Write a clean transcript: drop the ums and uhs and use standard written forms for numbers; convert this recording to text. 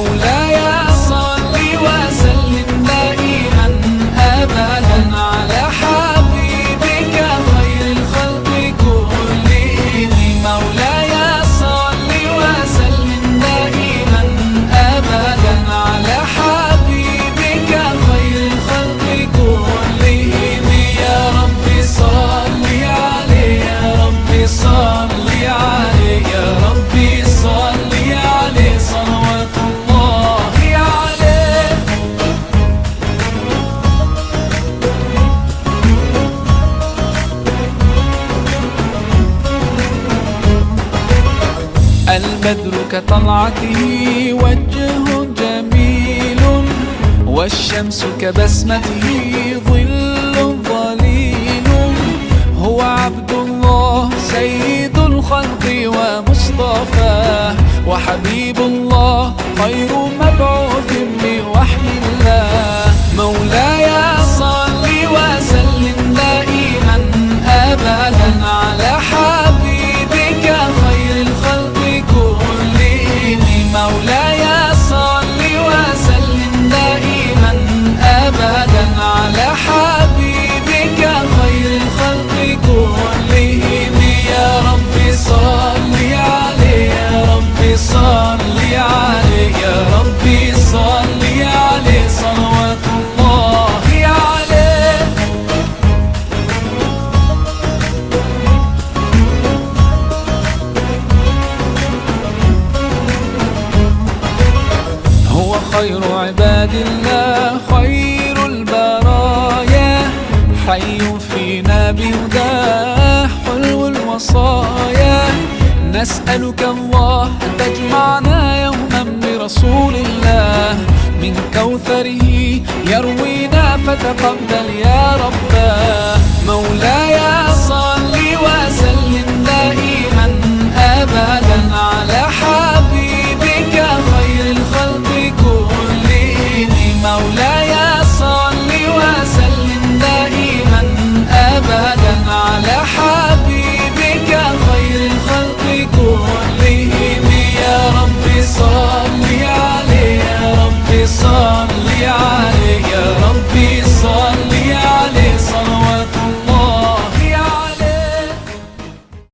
مولاي صل وسلم دائما أبدا على حبيبك خير الخلق كلهم. مولاي صل وسلم دائما أبدا على حبيبك خير الخلق كلهم. يا رب صل عليه، يا رب صل عليه، يا رب صل عليه صلوات الله عليه. البدر كطلعته وجه جميل، والشمس كبسمته ظل ظليل. هو عبد الله سيد الخلق ومصطفاه، وحبيب الله خير مبعوث بوحي الله. مولاي صل وسلم دائما أبدا على حبيبك خير الخلق كلهم. مولاي صل وسلم دائما أبدا على حبيبك خير الخلق كلهم. يا رب صل عليه، يا رب صل عليه، يا رب صل عليه صلوات الله عليه. هو خير عباد الله خير البرايا، حي فينا بهداه حلو الوصايا. نسألك الله أن تجمعنا يوما برسول الله، من كوثره يروينا فتقبل يا رباه. مولاي